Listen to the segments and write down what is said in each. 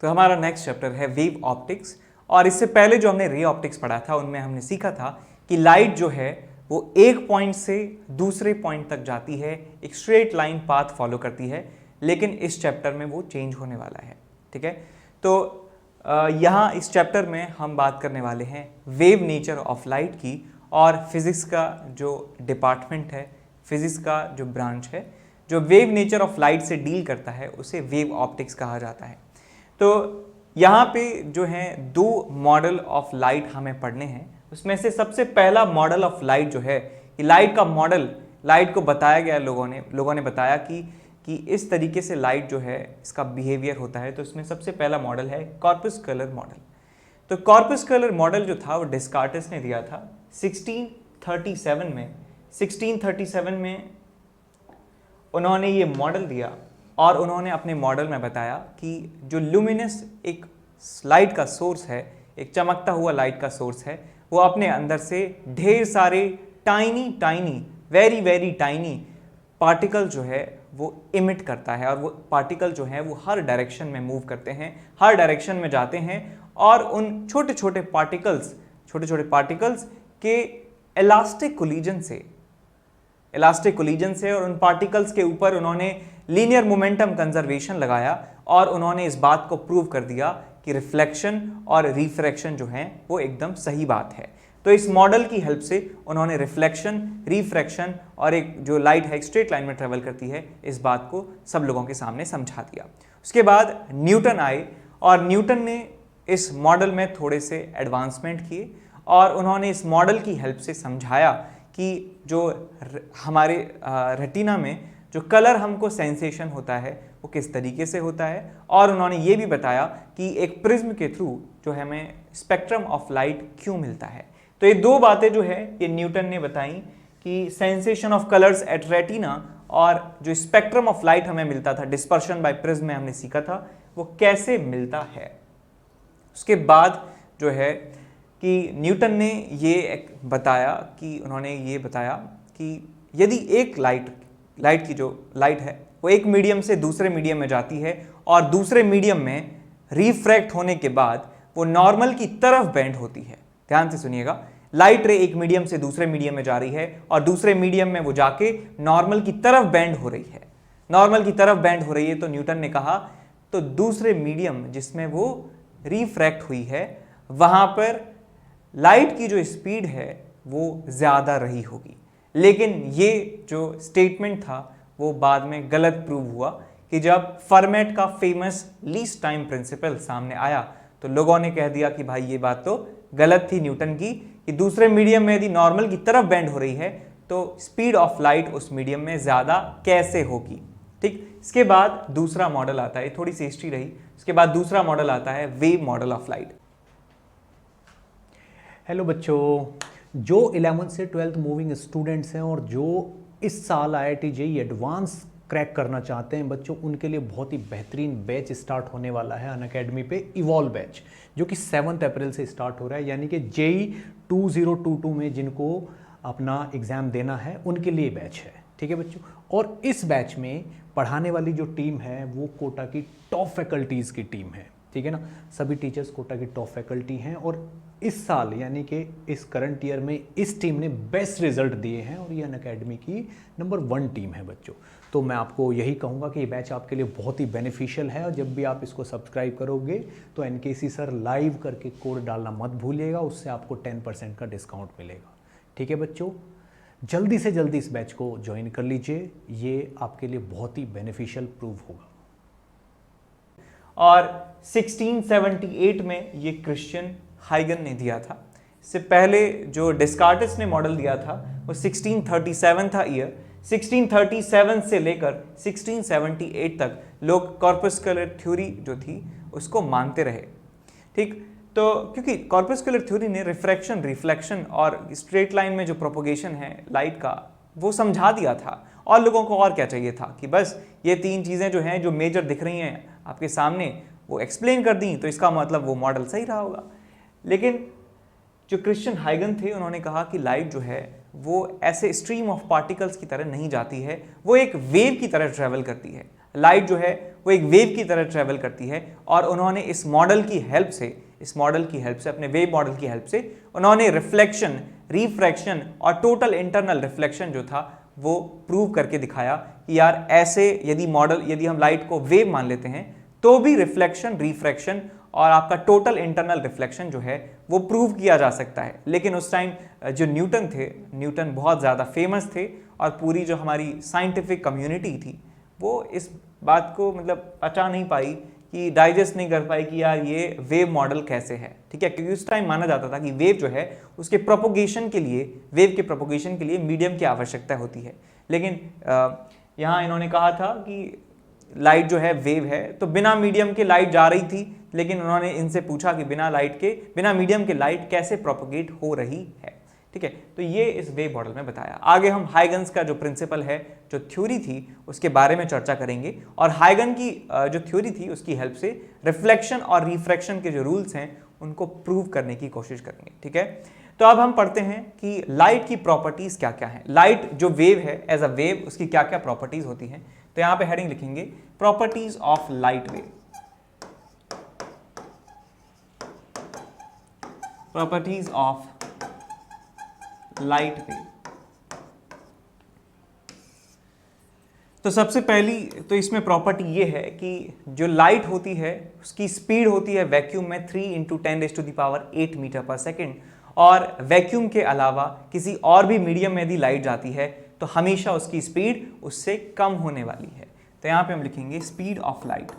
तो हमारा next chapter है वेव ऑप्टिक्स। और इससे पहले जो हमने रे ऑप्टिक्स पढ़ा था उनमें हमने सीखा था कि लाइट जो है वो एक पॉइंट से दूसरे पॉइंट तक जाती है, एक स्ट्रेट लाइन पाथ फॉलो करती है, लेकिन इस चैप्टर में वो चेंज होने वाला है। ठीक है, तो यहाँ इस चैप्टर में हम बात करने वाले हैं वेव नेचर ऑफ लाइट की, और फिज़िक्स का जो डिपार्टमेंट है, फिज़िक्स का जो ब्रांच है जो वेव नेचर ऑफ लाइट से डील करता है उसे वेव ऑप्टिक्स कहा जाता है। तो यहाँ पे जो है दो मॉडल ऑफ लाइट हमें पढ़ने हैं। उसमें से सबसे पहला मॉडल ऑफ लाइट जो है, कि लाइट का मॉडल, लाइट को बताया गया, लोगों ने बताया कि इस तरीके से लाइट जो है इसका बिहेवियर होता है। तो इसमें सबसे पहला मॉडल है कॉर्पस्कुलर मॉडल। तो कॉर्पस्कुलर मॉडल जो था वो डिस्कार्टिस ने दिया था 1637 में। 1637 में उन्होंने ये मॉडल दिया और उन्होंने अपने मॉडल में बताया कि जो लुमिनस एक लाइट का सोर्स है, एक चमकता हुआ लाइट का सोर्स है, वो अपने अंदर से ढेर सारे tiny very very tiny particle जो है वो इमिट करता है। और वो पार्टिकल जो है वो हर डायरेक्शन में मूव करते हैं, हर डायरेक्शन में जाते हैं, और उन छोटे छोटे पार्टिकल्स के इलास्टिक कोलिजन से और उन पार्टिकल्स के ऊपर उन्होंने लीनियर मोमेंटम कंजर्वेशन लगाया, और उन्होंने इस बात को प्रूव कर दिया कि रिफ्लेक्शन और रिफ्रैक्शन जो है वो एकदम सही बात है। तो इस मॉडल की हेल्प से उन्होंने रिफ्लेक्शन, रिफ्रैक्शन और एक जो लाइट है स्ट्रेट लाइन में ट्रेवल करती है, इस बात को सब लोगों के सामने समझा दिया। उसके बाद न्यूटन आए, और न्यूटन ने इस मॉडल में थोड़े से एडवांसमेंट किए, और उन्होंने इस मॉडल की हेल्प से समझाया कि जो हमारे रेटिना में जो कलर हमको सेंसेशन होता है वो किस तरीके से होता है। और उन्होंने ये भी बताया कि एक प्रिज्म के थ्रू जो हमें स्पेक्ट्रम ऑफ लाइट क्यों मिलता है। तो ये दो बातें जो है ये न्यूटन ने बताई कि sensation of colours at retina और जो स्पेक्ट्रम ऑफ लाइट हमें मिलता था डिस्पर्शन बाय प्रिज्म में हमने सीखा था, वो कैसे मिलता है। उसके बाद जो है कि न्यूटन ने ये बताया कि यदि एक लाइट की जो लाइट है वो एक मीडियम से दूसरे मीडियम में जाती है, और दूसरे मीडियम में रिफ्रैक्ट होने के बाद वो नॉर्मल की तरफ बेंड होती है। ध्यान से सुनिएगा, लाइट रे एक मीडियम से दूसरे मीडियम में जा रही है, और दूसरे मीडियम में वो जाके नॉर्मल की तरफ बेंड हो रही है। तो न्यूटन ने कहा तो दूसरे मीडियम जिसमें वो रिफ्रैक्ट हुई है वहां पर लाइट की जो स्पीड है वो ज्यादा रही होगी। लेकिन ये जो स्टेटमेंट था वो बाद में गलत प्रूव हुआ कि जब फर्मेट का फेमस लीस्ट टाइम प्रिंसिपल सामने आया तो लोगों ने कह दिया कि भाई ये बात तो गलत थी न्यूटन की, कि दूसरे मीडियम में यदि नॉर्मल की तरफ बेंड हो रही है तो स्पीड ऑफ लाइट उस मीडियम में ज़्यादा कैसे होगी। ठीक, इसके बाद दूसरा मॉडल आता है, थोड़ी सी हिस्ट्री रही, इसके बाद दूसरा मॉडल आता है wave model of light. Hello बच्चों, जो 11th से 12th मूविंग स्टूडेंट्स हैं और जो इस साल IIT JEE एडवांस क्रैक करना चाहते हैं बच्चों, उनके लिए बहुत ही बेहतरीन बैच स्टार्ट होने वाला है अनअकैडमी पे, इवॉल्व बैच, जो कि 7 अप्रैल से स्टार्ट हो रहा है। यानी कि JEE 2022 में जिनको अपना एग्ज़ाम देना है उनके लिए बैच है। ठीक है बच्चों, और इस बैच में पढ़ाने वाली जो टीम है वो कोटा की टॉप फैकल्टीज़ की टीम है। ठीक है ना, सभी टीचर्स कोटा की टॉप फैकल्टी हैं, और इस साल यानी कि इस करंट ईयर में इस टीम ने बेस्ट रिजल्ट दिए हैं, और ये अनअकैडमी की नंबर 1 टीम है बच्चों। तो मैं आपको यही कहूँगा कि ये बैच आपके लिए बहुत ही बेनिफिशियल है, और जब भी आप इसको सब्सक्राइब करोगे तो NKC सर लाइव करके कोड डालना मत भूलिएगा, उससे आपको 10% का डिस्काउंट मिलेगा। ठीक है बच्चों, जल्दी से जल्दी इस बैच को ज्वाइन कर लीजिए, ये आपके लिए बहुत ही बेनिफिशियल प्रूव होगा। और 1678 में ये क्रिश्चियन हाइगन ने दिया था। इससे पहले जो डिस्कार्टिस ने मॉडल दिया था वो 1637 था ईयर। 1637 से लेकर 1678 तक लोग कॉर्पस्कुलर थ्योरी जो थी उसको मानते रहे। ठीक, तो क्योंकि कॉर्पस्कुलर थ्योरी ने रिफ्रैक्शन, रिफ्लेक्शन और स्ट्रेट लाइन में जो प्रोपोगेशन है लाइट का वो समझा दिया था, और लोगों को और क्या चाहिए था कि बस ये 3 चीज़ें जो हैं जो मेजर दिख रही हैं आपके सामने वो एक्सप्लेन कर दी, तो इसका मतलब वो मॉडल सही रहा होगा। लेकिन जो क्रिश्चियन हाइगन थे उन्होंने कहा कि लाइट जो है वो ऐसे स्ट्रीम ऑफ पार्टिकल्स की तरह नहीं जाती है, वो एक वेव की तरह ट्रैवल करती है। लाइट जो है वो एक वेव की तरह ट्रेवल करती है, और उन्होंने इस मॉडल की हेल्प से अपने वेव मॉडल की हेल्प से उन्होंने रिफ्लेक्शन, रिफ्रैक्शन और टोटल इंटरनल रिफ्लेक्शन जो था वो प्रूव करके दिखाया कि यार ऐसे यदि हम लाइट को वेव मान लेते हैं तो भी रिफ्लेक्शन, रिफ्रैक्शन और आपका टोटल इंटरनल रिफ्लेक्शन जो है वो प्रूव किया जा सकता है। लेकिन उस टाइम जो न्यूटन बहुत ज़्यादा फेमस थे, और पूरी जो हमारी साइंटिफिक कम्युनिटी थी वो इस बात को मतलब पचा नहीं पाई, कि डाइजेस्ट नहीं कर पाई कि यार ये वेव मॉडल कैसे है, ठीक है। क्योंकि उस टाइम माना जाता था कि वेव जो है उसके प्रोपोगेशन के लिए, वेव के प्रोपोगेशन के लिए मीडियम की आवश्यकता होती है। लेकिन यहाँ इन्होंने कहा था कि लाइट जो है वेव है, तो बिना मीडियम के लाइट जा रही थी, लेकिन उन्होंने इनसे पूछा कि बिना मीडियम के लाइट कैसे प्रोपोगेट हो रही है, ठीक है। तो ये इस वेव मॉडल में बताया। आगे हम हाइगन्स का जो प्रिंसिपल है, जो थ्योरी थी, उसके बारे में चर्चा करेंगे, और हाइगन की जो थ्योरी थी उसकी हेल्प से रिफ्लेक्शन और रिफ्रैक्शन के जो रूल्स हैं उनको प्रूव करने की कोशिश करेंगे, ठीक है। तो अब हम पढ़ते हैं कि लाइट की प्रॉपर्टीज क्या क्या हैं। लाइट जो वेव है, एज अ वेव, उसकी क्या क्या प्रॉपर्टीज होती हैं। तो यहां पे हेडिंग लिखेंगे properties of light wave. Properties of light wave. तो सबसे पहली तो इसमें प्रॉपर्टी ये है कि जो लाइट होती है उसकी स्पीड होती है वैक्यूम में 3 × 10⁸ मीटर पर सेकेंड, और वैक्यूम के अलावा किसी और भी मीडियम में यदि लाइट जाती है तो हमेशा उसकी स्पीड उससे कम होने वाली है। तो यहां पे हम लिखेंगे speed of light.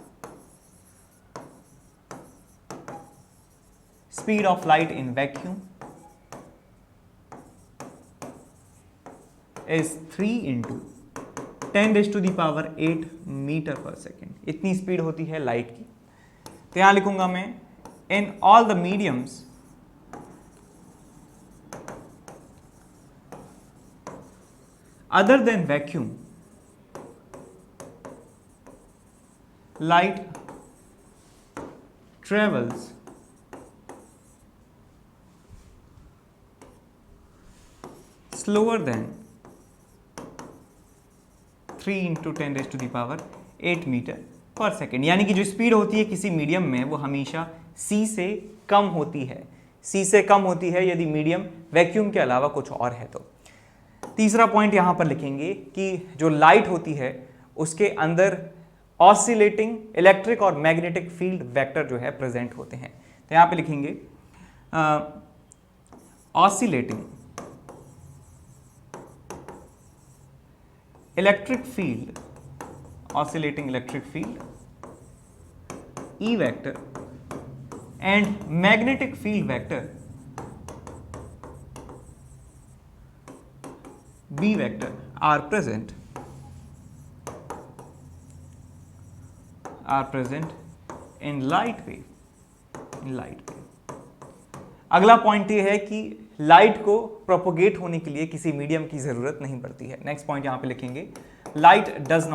Speed of light in vacuum is 3 × 10⁸ metre per second. इतनी स्पीड होती है लाइट की। तो यहां लिखूंगा मैं in all the mediums other than vacuum light travels slower than 3 × 10⁸ metre per second. यानी कि जो स्पीड होती है किसी मीडियम में वो हमेशा c से कम होती है। c से कम होती है यदि मीडियम वैक्यूम के अलावा कुछ और है तो। तीसरा पॉइंट यहां पर लिखेंगे कि जो लाइट होती है उसके अंदर ऑसिलेटिंग इलेक्ट्रिक और मैग्नेटिक फील्ड वेक्टर जो है प्रेजेंट होते हैं। तो यहां पे लिखेंगे oscillating electric field, oscillating electric field E vector and magnetic field vector B vector are present in light wave, अगला पॉइंट ये है कि लाइट को प्रोपोगेट होने के लिए किसी मीडियम की जरूरत नहीं पड़ती है। नेक्स्ट पॉइंट यहां पे लिखेंगे light does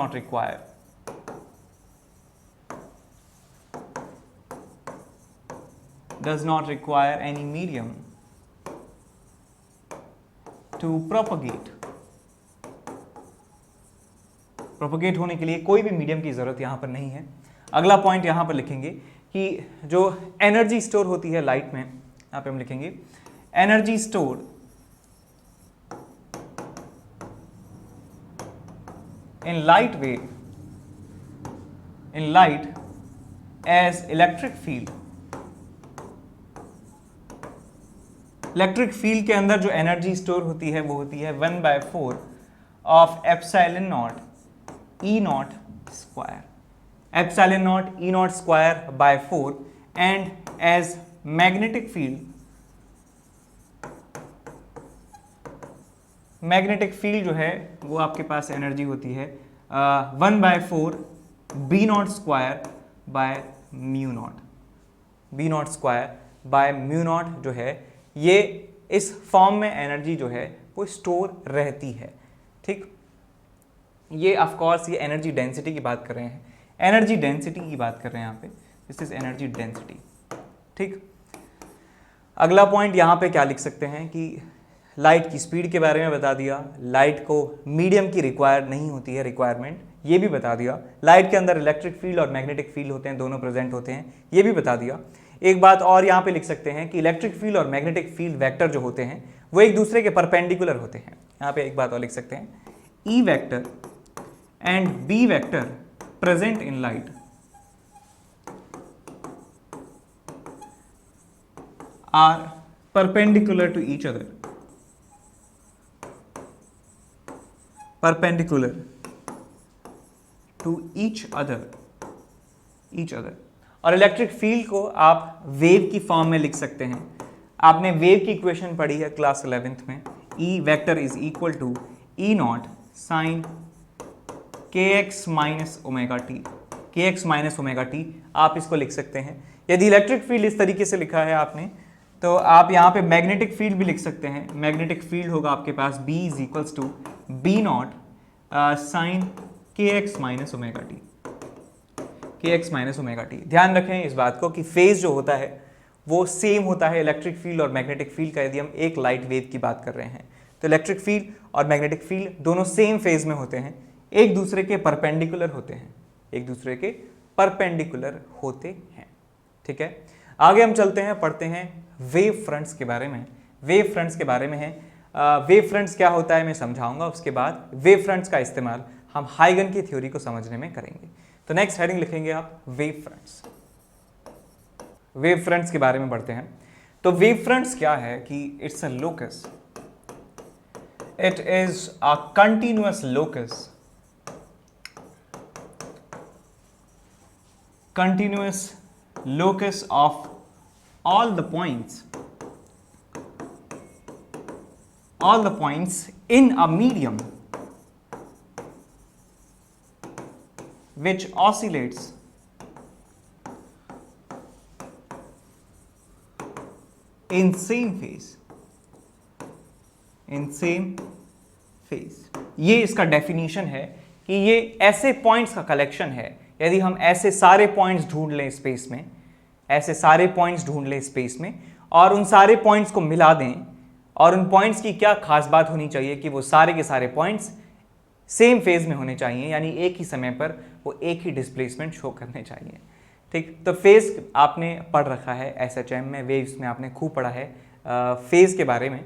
not require any medium to propagate होने के लिए कोई भी मीडियम की जरूरत यहां पर नहीं है। अगला पॉइंट यहां पर लिखेंगे कि जो एनर्जी स्टोर होती है लाइट में, यहां पे हम लिखेंगे energy store in light as electric field। Electric field के अंदर जो एनर्जी स्टोर होती है वो होती है 1/4 of epsilon naught E naught square, epsilon naught E naught square by 4, and as magnetic field जो है वो आपके पास एनर्जी होती है 1/4 B not square by mu naught. B not square by mu naught जो है ये इस फॉर्म में एनर्जी जो है वो स्टोर रहती है, ठीक। ये ऑफ कोर्स ये एनर्जी डेंसिटी की बात कर रहे हैं, एनर्जी डेंसिटी की बात कर रहे हैं यहाँ पे, दिस इज एनर्जी डेंसिटी, ठीक। अगला पॉइंट यहाँ पे क्या लिख सकते हैं कि लाइट की स्पीड के बारे में बता दिया, लाइट को मीडियम की रिक्वायर नहीं होती है रिक्वायरमेंट, ये भी बता दिया। लाइट के अंदर इलेक्ट्रिक फील्ड और मैग्नेटिक फील्ड होते हैं, दोनों प्रेजेंट होते हैं, ये भी बता दिया। एक बात और यहाँ पे लिख सकते हैं कि इलेक्ट्रिक फील्ड और मैग्नेटिक फील्ड वेक्टर जो होते हैं वो एक दूसरे के परपेंडिकुलर होते हैं। यहाँ पे एक बात और लिख सकते हैं, E vector and B vector present in light are perpendicular to each other, perpendicular to each other। और इलेक्ट्रिक फील्ड को आप वेव की फॉर्म में लिख सकते हैं। आपने वेव की इक्वेशन पढ़ी है क्लास 11th में, E vector is equal to E naught sine kx minus omega t, kx minus omega t आप इसको लिख सकते हैं। यदि इलेक्ट्रिक फील्ड इस तरीके से लिखा है आपने, तो आप यहाँ पे मैग्नेटिक फील्ड भी लिख सकते हैं। मैग्नेटिक फील्ड होगा आपके पास B is equals to B naught sine kx minus omega t, kx minus omega t. ध्यान रखें इस बात को कि फेज जो होता है वो सेम होता है इलेक्ट्रिक फील्ड और मैग्नेटिक फील्ड का। यदि हम एक लाइट वेव की बात कर रहे हैं तो इलेक्ट्रिक फील्ड और मैग्नेटिक फील्ड दोनों सेम फेज में होते हैं, एक दूसरे के परपेंडिकुलर होते हैं, एक दूसरे के परपेंडिकुलर होते हैं। ठीक है, आगे हम चलते हैं, पढ़ते हैं वेव फ्रंट्स के बारे में। वेव फ्रंट्स के बारे में है, वेव फ्रंट्स क्या होता है मैं समझाऊंगा, उसके बाद वेव फ्रंट्स का इस्तेमाल हम हाइगन की थ्योरी को समझने में करेंगे। तो नेक्स्ट हेडिंग लिखेंगे आप वेव फ्रंट्स। वेव फ्रंट्स के बारे में पढ़ते हैं। तो वेव फ्रंट्स क्या है कि it's a locus, it is a continuous locus, continuous locus of all the points in a medium which oscillates in same phase, ये इसका डेफिनेशन है कि ये ऐसे पॉइंट्स का कलेक्शन है। यदि हम ऐसे सारे पॉइंट्स ढूंढ लें स्पेस में, ऐसे सारे पॉइंट्स ढूंढ लें स्पेस में और उन सारे पॉइंट्स को मिला दें, और उन पॉइंट्स की क्या खास बात होनी चाहिए कि वो सारे के सारे पॉइंट्स सेम फेज में होने चाहिए, यानी एक ही समय पर वो एक ही डिस्प्लेसमेंट शो करने चाहिए। ठीक, तो फेज आपने पढ़ रखा है SHM में, वेव्स में आपने खूब पढ़ा है फेज के बारे में।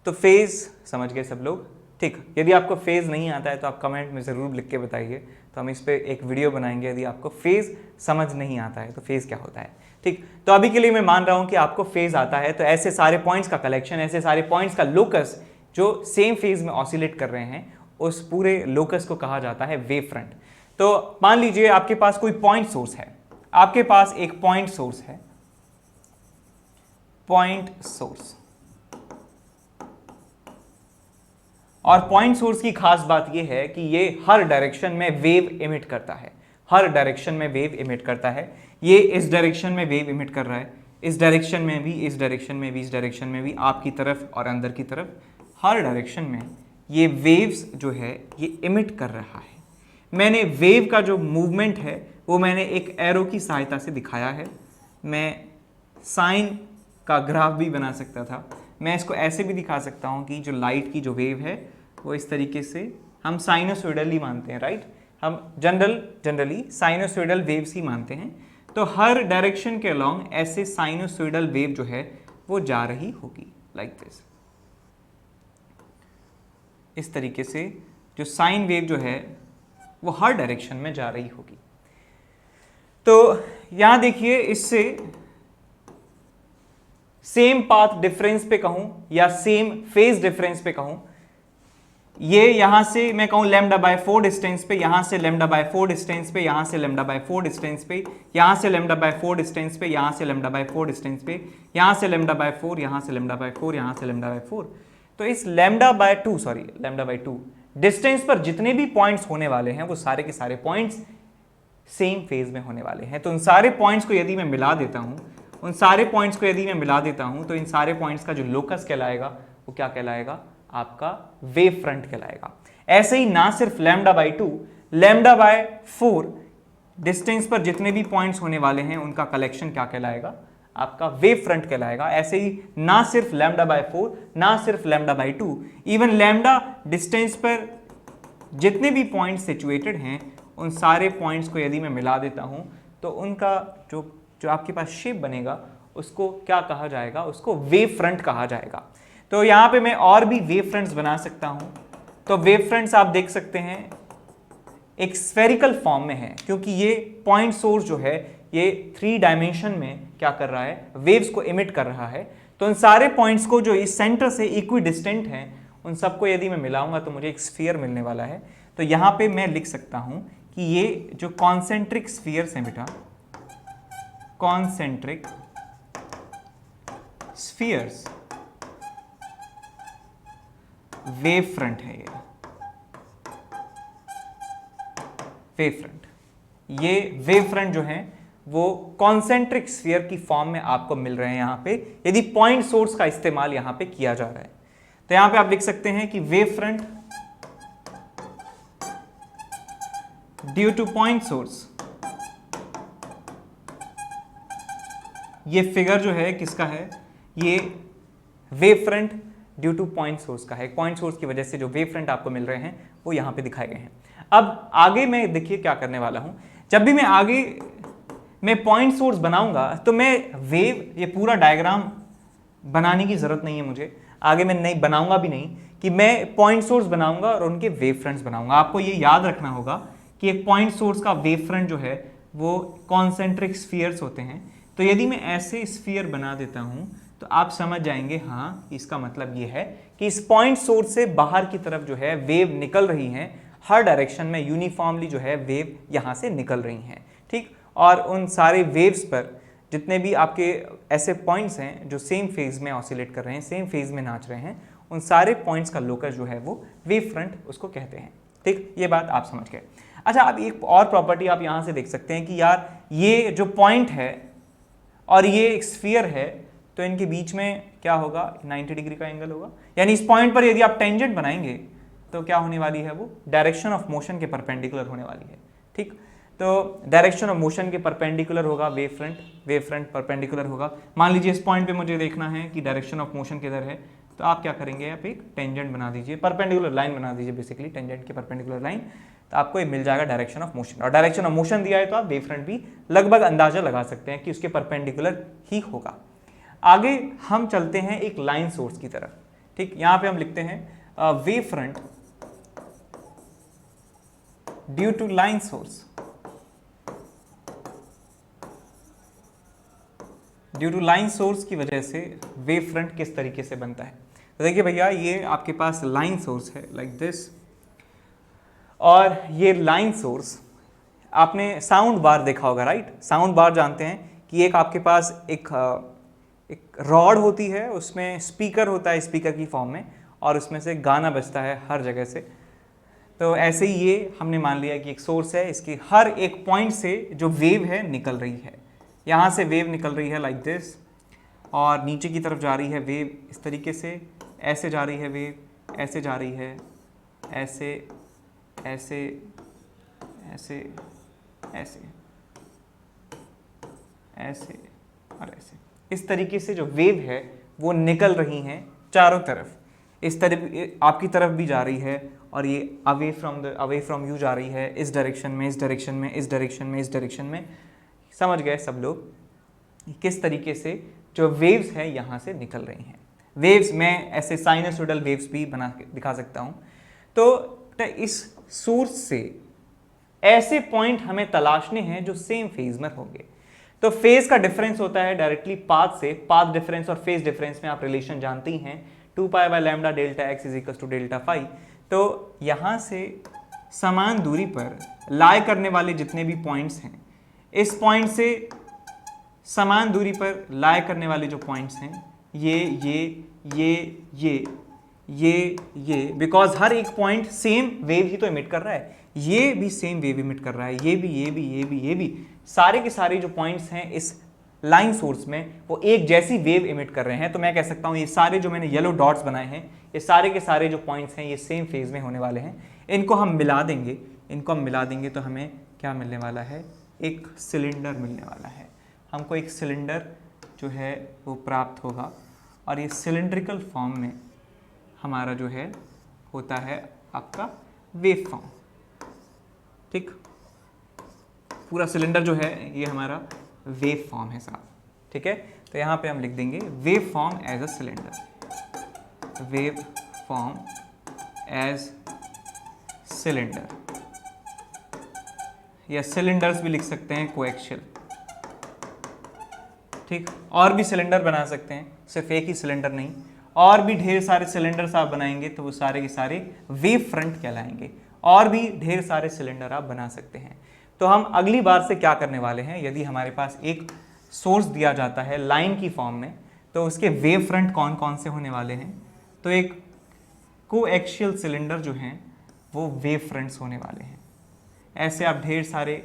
तो फेज समझ गए सब लोग। ठीक, यदि आपको फेज नहीं आता है तो आप कमेंट में ज़रूर लिख के बताइए, तो हम इस पर एक वीडियो बनाएंगे। यदि आपको फेज समझ नहीं आता है तो फेज क्या होता है। ठीक, तो अभी के लिए मैं मान रहा हूं कि आपको फेज आता है। तो ऐसे सारे पॉइंट्स का कलेक्शन, ऐसे सारे पॉइंट्स का लोकस जो सेम फेज में ऑसिलेट कर रहे हैं, उस पूरे लोकस को कहा जाता है वेव फ्रंट। तो मान लीजिए आपके पास कोई पॉइंट सोर्स है, आपके पास एक पॉइंट सोर्स है, पॉइंट सोर्स, और पॉइंट सोर्स की खास बात यह है कि ये हर डायरेक्शन में वेव इमिट करता है, हर डायरेक्शन में वेव इमिट करता है। ये इस डायरेक्शन में वेव इमिट कर रहा है, इस डायरेक्शन में भी, इस डायरेक्शन में भी, इस डायरेक्शन में भी, आपकी तरफ और अंदर की तरफ, हर डायरेक्शन में ये वेव्स जो है ये इमिट कर रहा है। मैंने वेव का जो मूवमेंट है वो मैंने एक एरो की सहायता से दिखाया है। मैं साइन का ग्राफ भी बना सकता था, मैं इसको ऐसे भी दिखा सकता हूँ कि जो लाइट की जो वेव है वो इस तरीके से, हम साइनोसॉइडल ही मानते हैं, राइट, हम जनरली साइनोसॉइडल वेव्स ही मानते हैं। तो हर डायरेक्शन के अलोंग ऐसे साइनोसॉइडल वेव जो है वो जा रही होगी, लाइक दिस, इस तरीके से जो साइन वेव जो है वो हर डायरेक्शन में जा रही होगी। तो यहां देखिए, इससे सेम पाथ डिफरेंस पे कहूं या सेम फेज डिफरेंस पे कहूं, ये यहां से मैं कहूं λ/4 डिस्टेंस पे, यहां से λ/4 डिस्टेंस पे, यहां से λ/4 डिस्टेंस पे, यहां से λ/4 डिस्टेंस पे, यहां से λ/4 डिस्टेंस पे, यहां से λ/4, यहां से λ/4, यहां से λ/4। तो इस λ/2 डिस्टेंस पर जितने भी पॉइंट्स होने वाले हैं वो सारे के सारे पॉइंट्स सेम फेज में होने वाले हैं। तो उन सारे पॉइंट्स को यदि मैं मिला देता हूं, उन सारे पॉइंट्स को यदि मैं मिला देता हूं, तो इन सारे पॉइंट्स का जो लोकस कहलाएगा वो क्या कहलाएगा, आपका वेव फ्रंट कहलाएगा। ऐसे ही ना सिर्फ λ/2, λ/4 डिस्टेंस पर जितने भी पॉइंट्स होने वाले हैं उनका कलेक्शन क्या कहलाएगा, आपका वेव फ्रंट कहलाएगा। ऐसे ही ना सिर्फ λ/4, ना सिर्फ λ/2, इवन लैम्डा डिस्टेंस पर जितने भी पॉइंट्स सिचुएटेड हैं उन सारे पॉइंट्स को यदि मैं मिला देता हूँ तो उनका जो जो आपके पास शेप बनेगा उसको क्या कहा जाएगा, उसको वेव फ्रंट कहा जाएगा। तो यहाँ पे मैं और भी वेव फ्रंट्स बना सकता हूँ। तो वेव फ्रंट्स आप देख सकते हैं एक स्फेरिकल फॉर्म में है, क्योंकि ये पॉइंट सोर्स जो है ये 3 डायमेंशन में क्या कर रहा है, वेव्स को इमिट कर रहा है। तो उन सारे पॉइंट्स को जो इस सेंटर से इक्वी डिस्टेंट हैं उन सबको यदि मैं मिलाऊंगा तो मुझे एक स्फीयर मिलने वाला है। तो यहाँ पे मैं लिख सकता हूँ कि ये जो कॉन्सेंट्रिक स्फीयर्स हैं बेटा, कॉन्सेंट्रिक स्फीयर्स वेव फ्रंट है। ये वेव फ्रंट, ये वेव फ्रंट जो है वो कॉन्सेंट्रिक स्फीयर की फॉर्म में आपको मिल रहे हैं यहां पे, यदि पॉइंट सोर्स का इस्तेमाल यहां पे किया जा रहा है। तो यहां पे आप लिख सकते हैं कि wave front due two point source, ये फिगर जो है किसका है, ये wave front due two point source का है। पॉइंट सोर्स की वजह से जो वेव फ्रंट आपको मिल रहे हैं वो यहां पे दिखाए गए हैं। अब आगे मैं देखिए क्या करने वाला हूं, जब भी मैं आगे मैं पॉइंट सोर्स बनाऊंगा तो मैं वेव, ये पूरा डायग्राम बनाने की जरूरत नहीं है मुझे, आगे मैं नहीं बनाऊंगा भी नहीं, कि मैं पॉइंट सोर्स बनाऊंगा और उनके वेव फ्रंट्स बनाऊंगा। आपको ये याद रखना होगा कि एक पॉइंट सोर्स का वेव फ्रंट जो है वो कॉन्सेंट्रिक स्फीयर्स होते हैं। तो यदि मैं ऐसे स्फीयर बना देता हूं तो आप समझ जाएंगे हाँ इसका मतलब ये है कि इस पॉइंट सोर्स से बाहर की तरफ जो है वेव निकल रही हैं, हर डायरेक्शन में यूनिफॉर्मली जो है वेव यहां से निकल रही हैं, ठीक। और उन सारे वेव्स पर जितने भी आपके ऐसे पॉइंट्स हैं जो सेम फेज में ऑसिलेट कर रहे हैं, सेम फेज में नाच रहे हैं, उन सारे पॉइंट्स का लोकस जो है वो वेव फ्रंट उसको कहते हैं, ठीक। ये बात आप समझ गए। अच्छा, अब एक और प्रॉपर्टी आप यहां से देख सकते हैं कि यार ये जो पॉइंट है और ये एक स्फीयर है तो इनके बीच में क्या होगा, 90 डिग्री का एंगल होगा। यानी इस पॉइंट पर यदि आप टेंजेंट बनाएंगे तो क्या होने वाली है, वो डायरेक्शन ऑफ मोशन के परपेंडिकुलर होने वाली है, ठीक। तो डायरेक्शन ऑफ मोशन के परपेंडिकुलर होगा वेव फ्रंट परपेंडिकुलर होगा। मान लीजिए इस पॉइंट पे मुझे देखना है कि डायरेक्शन ऑफ मोशन किधर है, तो आप क्या करेंगे, आप एक टेंजेंट बना दीजिए, परपेंडिकुलर लाइन बना दीजिए, बेसिकली टेंजेंट के परपेंडिकुलर लाइन, तो आपको ये मिल जाएगा डायरेक्शन ऑफ मोशन। और डायरेक्शन ऑफ मोशन दिया है तो आप वेव फ्रंट भी लगभग अंदाजा लगा सकते हैं कि उसके परपेंडिकुलर ही होगा। आगे हम चलते हैं एक लाइन सोर्स की तरफ, ठीक। यहां पे हम लिखते हैं wave front due to line source, due to line source की वजह से वेव फ्रंट किस तरीके से बनता है। तो देखिए भैया, ये आपके पास लाइन सोर्स है लाइक दिस, और ये लाइन सोर्स, आपने साउंड बार देखा होगा, राइट। साउंड बार जानते हैं कि एक आपके पास एक रॉड होती है, उसमें स्पीकर होता है स्पीकर की फॉर्म में, और उसमें से गाना बजता है हर जगह से। तो ऐसे ही ये हमने मान लिया कि एक सोर्स है, इसकी हर एक पॉइंट से जो वेव है निकल रही है, यहाँ से वेव निकल रही है लाइक दिस, और नीचे की तरफ जा रही है वेव इस तरीके से, ऐसे जा रही है वेव, ऐसे जा रही है, ऐसे ऐसे ऐसे ऐसे ऐसे और ऐसे, इस तरीके से जो वेव है वो निकल रही हैं चारों तरफ। इस तरफ आपकी तरफ भी जा रही है, और ये अवे फ्रॉम यू जा रही है, इस डायरेक्शन में, इस डायरेक्शन में, इस डायरेक्शन में, इस डायरेक्शन में। समझ गए सब लोग किस तरीके से जो वेव्स हैं यहाँ से निकल रही हैं। वेव्स मैं ऐसे साइनसोइडल वेव्स भी बना के दिखा सकता हूँ। तो इस सोर्स से ऐसे पॉइंट हमें तलाशने हैं जो सेम फेज में होंगे। तो फेज का डिफरेंस होता है डायरेक्टली पाथ से, पाथ डिफरेंस और फेज डिफरेंस में आप रिलेशन जानते ही हैं, 2π/λ delta x is equal to delta phi. तो यहाँ से समान दूरी पर लाई करने वाले जितने भी पॉइंट्स हैं, इस पॉइंट से समान दूरी पर लाई करने वाले जो पॉइंट्स हैं, ये बिकॉज हर एक पॉइंट सेम वेव ही तो इमिट कर रहा है, ये भी सेम वेव इमिट कर रहा है, ये भी सारे के सारे जो पॉइंट्स हैं इस लाइन सोर्स में वो एक जैसी वेव इमिट कर रहे हैं। तो मैं कह सकता हूं ये सारे जो मैंने येलो डॉट्स बनाए हैं, ये सारे के सारे जो पॉइंट्स हैं ये सेम फेज में होने वाले हैं। इनको हम मिला देंगे तो हमें क्या मिलने वाला है, एक सिलेंडर मिलने वाला है। हमको एक सिलेंडर जो है वो प्राप्त होगा, और ये सिलेंड्रिकल फॉर्म में हमारा जो है होता है आपका वेव फॉर्म। ठीक, पूरा सिलेंडर जो है ये हमारा वेव फॉर्म है साहब। ठीक है, तो यहाँ पे हम लिख देंगे wave form as a cylinder, wave form as cylinder, या सिलेंडर्स भी लिख सकते हैं कोएक्शियल। ठीक, और भी सिलेंडर बना सकते हैं, सिर्फ एक ही सिलेंडर नहीं, और भी ढेर सारे सिलेंडर्स आप बनाएंगे तो वो सारे के सारे वेव फ्रंट कहलाएंगे। और भी ढेर सारे सिलेंडर आप बना सकते हैं। तो हम अगली बार से क्या करने वाले हैं, यदि हमारे पास एक सोर्स दिया जाता है लाइन की फॉर्म में, तो उसके वेव फ्रंट कौन कौन से होने वाले हैं, तो एक कोएक्शियल सिलेंडर जो हैं वो वेव फ्रंट्स होने वाले हैं। ऐसे आप ढेर सारे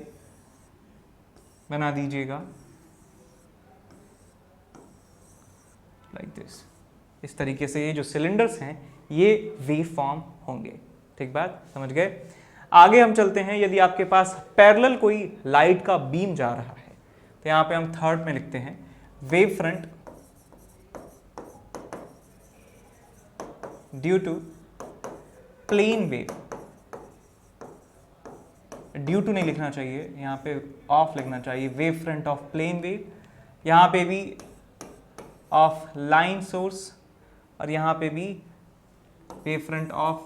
बना दीजिएगा, लाइक दिस। इस तरीके से ये जो सिलेंडर्स हैं ये वेव फॉर्म होंगे। ठीक बात, समझ गए। आगे हम चलते हैं, यदि आपके पास पैरेलल कोई लाइट का बीम जा रहा है, तो यहां पे हम थर्ड में लिखते हैं wave front due to plane wave. Due to नहीं लिखना चाहिए, यहाँ पे ऑफ लिखना चाहिए, wave front of plane wave. यहाँ पे भी ऑफ लाइन सोर्स, और यहाँ पे भी wave front of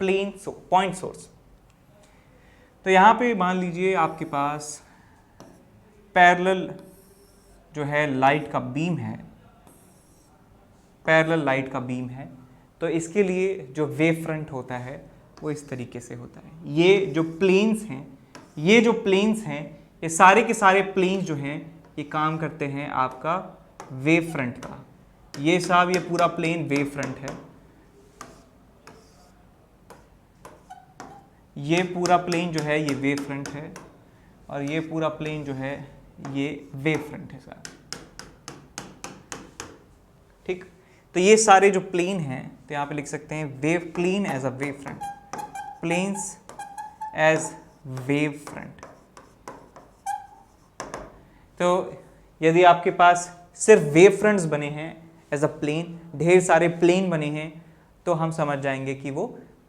plane point source. तो यहाँ पे मान लीजिए आपके पास पैरेलल जो है लाइट का बीम है, पैरेलल लाइट का बीम है, तो इसके लिए जो वेव फ्रंट होता है वो इस तरीके से होता है। ये जो प्लेन्स हैं, ये जो प्लेन्स हैं, ये सारे के सारे प्लेन्स जो हैं ये काम करते हैं आपका वेव फ्रंट का। ये साहब ये पूरा प्लेन वेव फ्रंट है, ये पूरा प्लेन जो है ये वेव फ्रंट है, और ये पूरा प्लेन जो है ये वेव फ्रंट है साहब। ठीक, तो ये सारे जो प्लेन हैं, तो यहाँ पे लिख सकते हैं wave plane as a wave front, planes as wave front. तो यदि आपके पास सिर्फ वेव फ्रंट्स बने हैं एज अ प्लेन, ढेर सारे प्लेन बने हैं, तो हम समझ जाएंगे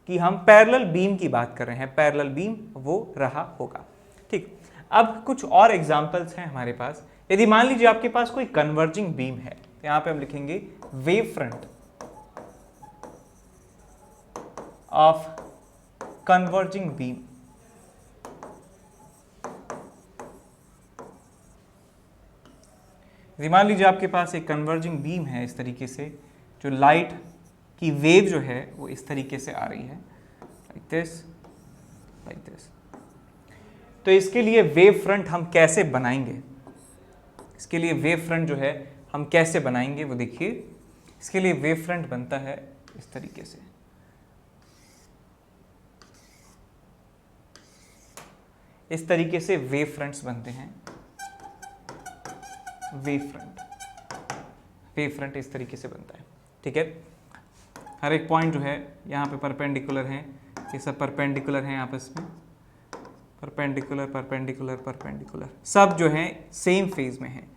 कि हम पैरेलल बीम की बात कर रहे हैं, पैरेलल बीम वो रहा होगा। ठीक, अब कुछ और एग्जांपल्स हैं हमारे पास। यदि मान लीजिए आपके पास कोई कन्वर्जिंग बीम है, यहां पे हम लिखेंगे wave front of converging beam. यदि मान लीजिए आपके पास एक कन्वर्जिंग बीम है इस तरीके से, जो लाइट की वेव जो है वो इस तरीके से आ रही है, लाइक दिस, लाइक दिस। तो इसके लिए वेव फ्रंट हम कैसे बनाएंगे, इसके लिए वेव फ्रंट जो है हम कैसे बनाएंगे वो देखिए। इसके लिए वेव फ्रंट बनता है इस तरीके से, इस तरीके से वेव फ्रंट्स बनते हैं। वेव फ्रंट इस तरीके से बनता है। ठीक है, हर एक पॉइंट जो है यहाँ पे परपेंडिकुलर हैं, ये सब परपेंडिकुलर हैं आपस में, परपेंडिकुलर परपेंडिकुलर परपेंडिकुलर, सब जो हैं सेम फेज में हैं,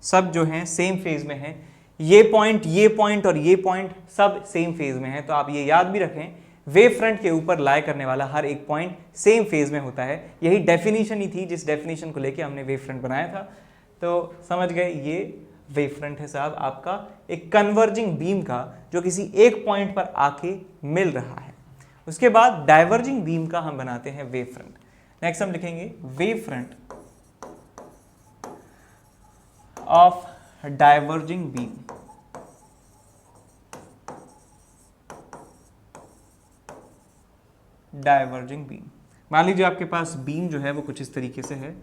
सब जो हैं सेम फेज में हैं। ये पॉइंट और ये पॉइंट सब सेम फेज में है। तो आप ये याद भी रखें, वेव फ्रंट के ऊपर लाई करने वाला हर एक पॉइंट सेम फेज में होता है। यही डेफिनेशन ही थी जिस डेफिनेशन को लेके हमने वेव फ्रंट बनाया था। तो समझ गए, ये वेव फ्रंट है साहब आपका एक कन्वर्जिंग बीम का, जो किसी एक पॉइंट पर आके मिल रहा है। उसके बाद डाइवर्जिंग बीम का हम बनाते हैं वेव फ्रंट। नेक्स्ट हम लिखेंगे wave front of diverging beam. Diverging beam, मान लीजिए आपके पास बीम जो है वो कुछ इस तरीके से है,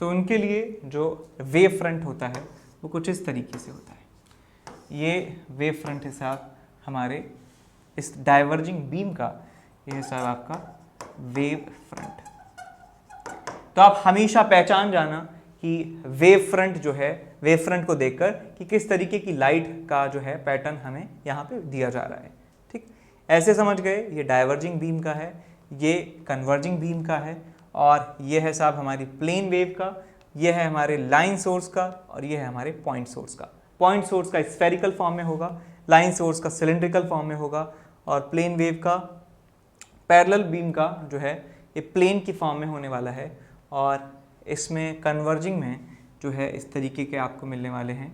तो उनके लिए जो वेव फ्रंट होता है वो कुछ इस तरीके से होता है। ये वेव फ्रंट है साहब हमारे इस डाइवर्जिंग बीम का, ये है साहब आपका वेव फ्रंट। तो आप हमेशा पहचान जाना कि वेव फ्रंट जो है, वेव फ्रंट को देखकर कि किस तरीके की लाइट का जो है पैटर्न हमें यहाँ पे दिया जा रहा है। ठीक, ऐसे समझ गए, ये डाइवर्जिंग बीम का है, ये कन्वर्जिंग बीम का है, और ये है साहब हमारी प्लेन वेव का, ये है हमारे लाइन सोर्स का, और ये है हमारे पॉइंट सोर्स का। पॉइंट सोर्स का स्फेरिकल फॉर्म में होगा, लाइन सोर्स का सिलिंड्रिकल फॉर्म में होगा, और प्लेन वेव का, पैरेलल बीम का जो है ये प्लेन की फॉर्म में होने वाला है, और इसमें कन्वर्जिंग में जो है इस तरीके के आपको मिलने वाले हैं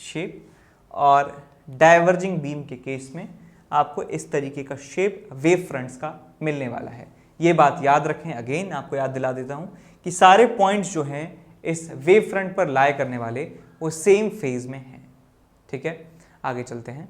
शेप, और डाइवर्जिंग बीम के केस में आपको इस तरीके का शेप वेव फ्रंट्स का मिलने वाला है। ये बात याद रखें, अगेन आपको याद दिला देता हूँ कि सारे पॉइंट्स जो हैं इस वेव फ्रंट पर लाई करने वाले वो सेम फेज में हैं। ठीक है, आगे चलते हैं।